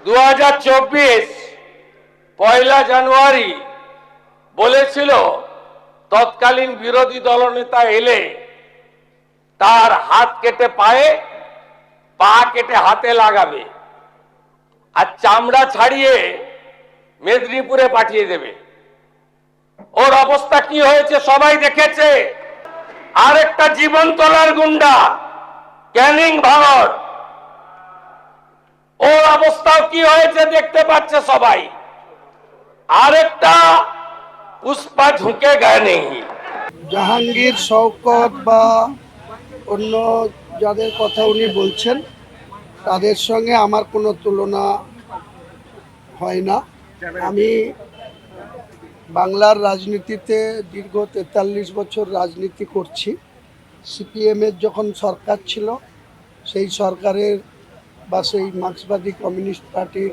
2024 পয়লা জানুয়ারি বলেছিল তৎকালীন বিরোধী দলনেতা এলে তার হাত কেটে পায়ে, পা কেটে হাতে লাগাবে আর চামড়া ছাড়িয়ে মেদিনীপুরে পাঠিয়ে দেবে। ওর অবস্থা কি হয়েছে সবাই দেখেছে। আরেকটা জীবন তোলার গুন্ডা ক্যানিং ভাঙর, ওর অবস্থাও কি হয়েছে দেখতে পাচ্ছে সবাই। আরেকটা পুষ্পা ঝুঁকে গায়ে নেই। জাহাঙ্গীর, শওকত বা অন্য যাদের কথা উনি বলছেন তাদের সঙ্গে আমার কোনো তুলনা হয় না। আমি বাংলার রাজনীতিতে দীর্ঘ 43 বছর রাজনীতি করছি। সিপিএমের যখন সরকার ছিল সেই সরকারের বা সেই মার্ক্সবাদী কমিউনিস্ট পার্টির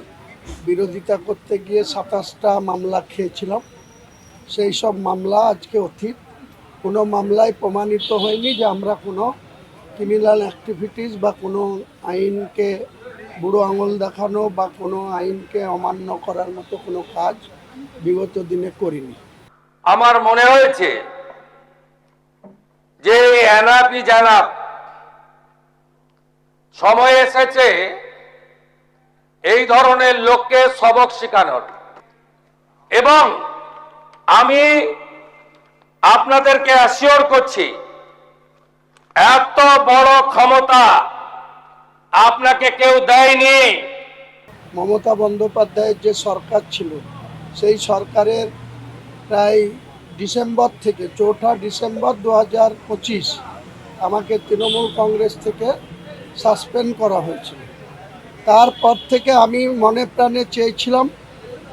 বিরোধিতা করতে গিয়ে 27টা মামলা খেয়েছিলাম। সেই সব মামলা আজকে অতীত। কোনো মামলায় প্রমাণিত হয়নি যে আমরা কোনো ক্রিমিনাল অ্যাক্টিভিটিস বা কোনো আইনকে বুড়ো আঙুল দেখানো বা কোনো আইনকে অমান্য করার মতো কোনো কাজ বিগত দিনে করিনি। আমার মনে হয়েছে যে এনাফি জানাব, সময় এসেছে এই ধরনের লোককে সবক শেখানোর। এবং আমি আপনাদেরকে অ্যাসিওর করছি, এত বড় ক্ষমতা আপনাকে কেউ দেয়নি। মমতা বন্দ্যোপাধ্যায়ের যে সরকার ছিল সেই সরকারের প্রায় ডিসেম্বর থেকে 4ঠা ডিসেম্বর 2025 আমাকে তৃণমূল কংগ্রেস থেকে সাসপেন্ড করা হয়েছিল। তারপর থেকে আমি মনে প্রাণে চেয়েছিলাম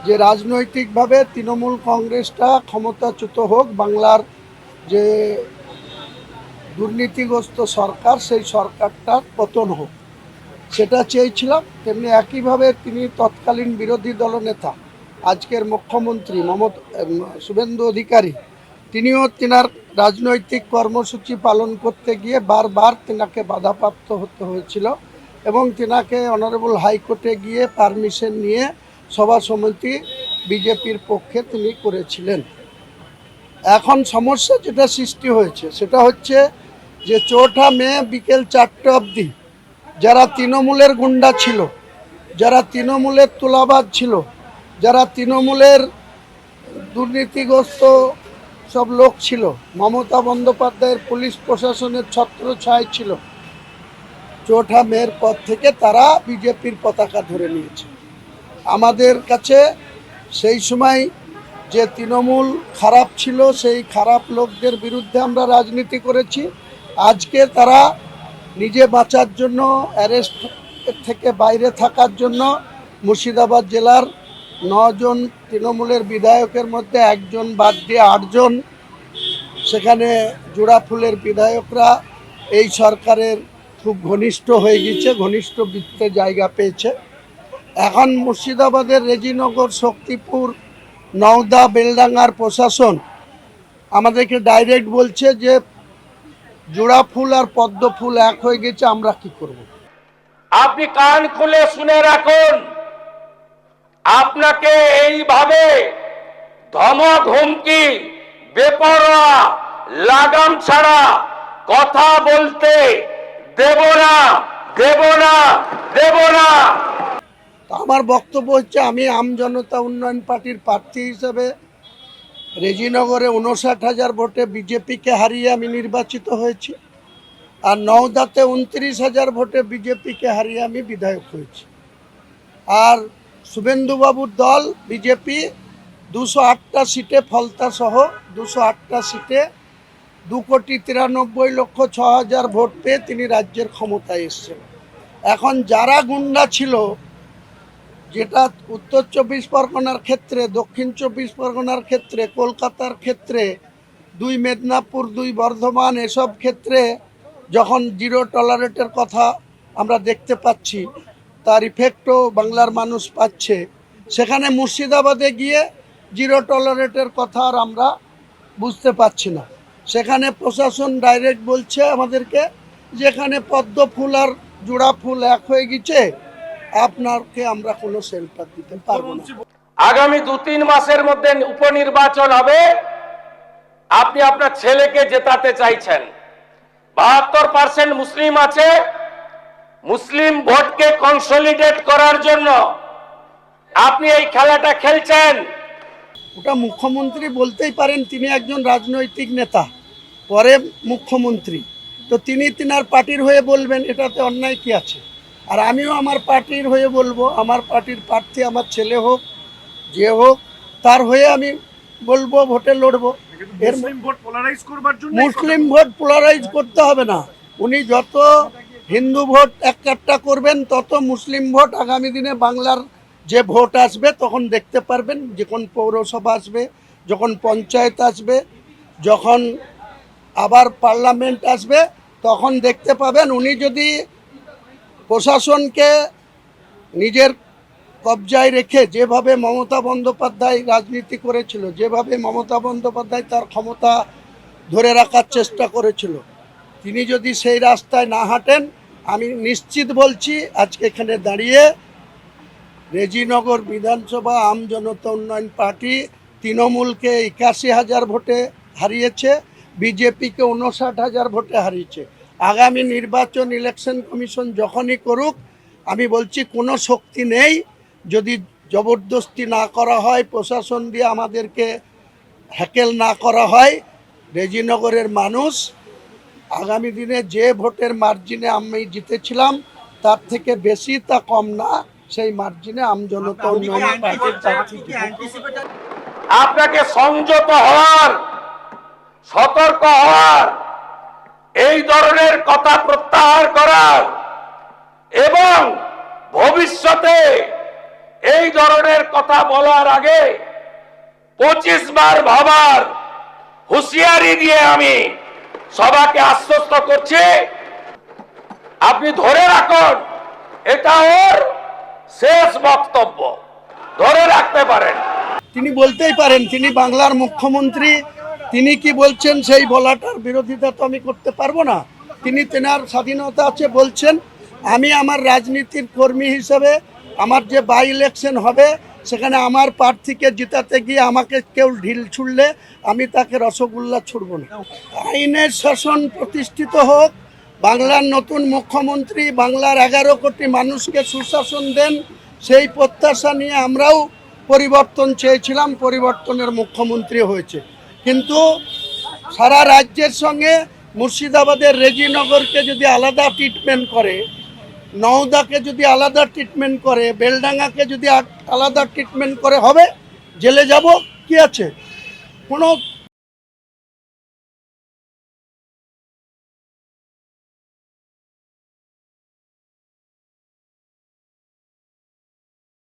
যে রাজনৈতিকভাবে তৃণমূল কংগ্রেসটা ক্ষমতাচ্যুত হোক, বাংলার যে দুর্নীতিগ্রস্ত সরকার সেই সরকারটার পতন হোক, সেটা চেয়েছিলাম। তেমনি একইভাবে তিনি তৎকালীন বিরোধী দলনেতা আজকের মুখ্যমন্ত্রী শুভেন্দু অধিকারী, তিনিও তিনার রাজনৈতিক কর্মসূচি পালন করতে গিয়ে বারবার তিনাকে বাধাপ্রাপ্ত হতে হয়েছিল এবং তিনাকে অনারেবল হাইকোর্টে গিয়ে পারমিশন নিয়ে সভা সমিতি বিজেপির পক্ষে তিনি করেছিলেন। এখন সমস্যা যেটা সৃষ্টি হয়েছে সেটা হচ্ছে যে 4ঠা মে বিকেল 4টে অবধি যারা তৃণমূলের গুন্ডা ছিল, যারা তৃণমূলের তোলাবাজ ছিল, যারা তৃণমূলের দুর্নীতিগ্রস্ত সব লোক ছিল, মমতা বন্দ্যোপাধ্যায়ের পুলিশ প্রশাসনের ছত্রছায়ায় ছিল, 4ঠা মের পর থেকে তারা বিজেপির পতাকা ধরে নিয়েছে। আমাদের কাছে সেই সময় যে তৃণমূল খারাপ ছিল সেই খারাপ লোকদের বিরুদ্ধে আমরা রাজনীতি করেছি। আজকে তারা নিজে বাঁচার জন্য, অ্যারেস্ট থেকে বাইরে থাকার জন্য মুর্শিদাবাদ জেলার 9 জন তৃণমূলের বিধায়কের মধ্যে 1 জন বাদ দিয়ে 8 জন, সেখানে জোড়াফুলের বিধায়করা এই সরকারের খুব ঘনিষ্ঠ হয়ে গেছে, ঘনিষ্ঠ বৃত্তে জায়গা পেয়েছে। এখন মুর্শিদাবাদের রেজিনগর, শক্তিপুর, নওদা, বেলডাঙ্গার প্রশাসন আমাদেরকে ডাইরেক্ট বলছে যে জোড়া ফুল আর পদ্ম ফুল এক হয়ে গেছে, আমরা কি করব। আপনি কান খুলে শুনে রাখুন, আপনাকে এইভাবে ধমক, হুমকি, বেপরোয়া, লাগাম ছাড়া কথা বলতে দেব না, দেব না, দেব না। আমার বক্তব্য হচ্ছে, আমি আমজনতা উন্নয়ন পার্টির প্রার্থী হিসেবে রেজিনগরে 59,000 ভোটে বিজেপিকে হারিয়ে আমি নির্বাচিত হয়েছি, আর নওদাতে 29,000 ভোটে বিজেপিকে হারিয়ে আমি বিধায়ক হয়েছি। আর শুভেন্দুবাবুর দল বিজেপি 208টা সিটে, ফলতা সহ 208টা সিটে 2,93,06,000 ভোট পেয়ে তিনি রাজ্যের ক্ষমতায় এসছেন। এখন যারা গুন্ডা ছিল, যেটা উত্তর 24 পরগনার ক্ষেত্রে, দক্ষিণ 24 পরগনার ক্ষেত্রে, কলকাতার ক্ষেত্রে, 2 মেদিনীপুর, 2 বর্ধমান, এসব ক্ষেত্রে যখন জিরো টলারেটের কথা আমরা দেখতে পাচ্ছি, তার ইফেক্টও বাংলার মানুষ পাচ্ছে, সেখানে মুর্শিদাবাদে গিয়ে জিরো টলারেটের কথা আর আমরা বুঝতে পারছি না। সেখানে প্রশাসন ডাইরেক্ট বলছে আমাদেরকে যেখানে পদ্ম ফুল আর জোড়া ফুল এক হয়ে গেছে, আপনাকে আমরা কোনো শেল্টার দিতে পারবো না। আগামী 2-3 মাসের মধ্যে উপনির্বাচন হবে, আপনি আপনার ছেলেকে জেতাতে চাইছেন। 72% মুসলিম আছে, মুসলিম ভোটকে কনসলিডেট করার জন্য আপনি এই খেলাটা খেলছেন। ওটা মুখ্যমন্ত্রী বলতেই পারেন, তিনি একজন রাজনৈতিক নেতা, পরে মুখ্যমন্ত্রী, তো তিনি তিনার পার্টির হয়ে বলবেন, এটাতে অন্যায় কি আছে? আর আমিও আমার পার্টির হয়ে বলবো, আমার পার্টির প্রার্থী আমার ছেলে হোক, যে হোক, তার হয়ে আমি বলবো, ভোটে লড়বো। মুসলিম ভোট পোলারাইজ করবার জন্য মুসলিম ভোট পোলারাইজ করতে হবে না, উনি যত হিন্দু ভোট একটা করবেন তত মুসলিম ভোট আগামী দিনে বাংলার যে ভোট আসবে তখন দেখতে পারবেন, যখন পৌরসভা আসবে, যখন পঞ্চায়েত আসবে, যখন আবার পার্লামেন্ট আসবে, তখন দেখতে পাবেন উনি যদি প্রশাসনকে নিজের কবজায় রেখে যেভাবে মমতা বন্দ্যোপাধ্যায় রাজনীতি করেছিল, যেভাবে মমতা বন্দ্যোপাধ্যায় তার ক্ষমতা ধরে রাখার চেষ্টা করেছিল, তিনি যদি সেই রাস্তায় না হাঁটেন, আমি নিশ্চিত বলছি আজকে এখানে দাঁড়িয়ে রেজিনগর বিধানসভা আম জনতা উন্নয়ন পার্টি তৃণমূলকে 81,000 ভোটে হারিয়েছে, বিজেপিকে 59,000 ভোটে হারিয়েছে। আগামী নির্বাচন ইলেকশন কমিশন যখনই করুক, আমি বলছি কোনো শক্তি নেই, যদি জবরদস্তি না করা হয়, প্রশাসন দিয়ে আমাদেরকে হ্যাকেল না করা হয়, রেজিনগরের মানুষ আগামী দিনে যে ভোটের মার্জিনে আমি জিতেছিলাম তার থেকে বেশি, তা কম না, সেই মার্জিনে আমজনতা উন্নয়ন পার্টির প্রার্থী জিতবে। আপনাকে সংযত হওয়ার, সতর্ক হওয়ার, এই ধরনের কথা প্রত্যাহার করার এবং ভবিষ্যতে এই ধরনের কথা বলার আগে 25 বার ভাবার হুঁশিয়ারি দিয়ে আমি সবাকে আশ্বস্ত করছি। আপনি ধরে রাখুন, এটা ওর শেষ বক্তব্য, ধরে রাখতে পারেন। তিনি বলতেই পারেন, তিনি বাংলার মুখ্যমন্ত্রী, তিনি কি বলছেন সেই বলাটার বিরোধিতা তো আমি করতে পারবো না। তিনি তেনার স্বাধীনতা আছে বলছেন, আমি আমার রাজনীতির কর্মী হিসেবে আমার যে বাই ইলেকশন হবে সেখানে আমার প্রার্থীকে জেতাতে গিয়ে আমাকে কেউ ঢিল ছুড়লে আমি তাকে রসগোল্লা ছুড়ব না। আইনের শাসন প্রতিষ্ঠিত হোক, বাংলার নতুন মুখ্যমন্ত্রী বাংলার 11 কোটি মানুষকে সুশাসন দেন, সেই প্রত্যাশা নিয়ে আমরাও পরিবর্তন চেয়েছিলাম, পরিবর্তনের মুখ্যমন্ত্রী হয়েছে। কিন্তু সারা রাজ্যের সঙ্গে মুর্শিদাবাদের রেজিনগরকে যদি আলাদা ট্রিটমেন্ট করে, নওদাকে যদি আলাদা ট্রিটমেন্ট করে, বেলডাঙ্গাকে যদি আলাদা ট্রিটমেন্ট করে, হবে জেলে যাব, কি আছে? কোনো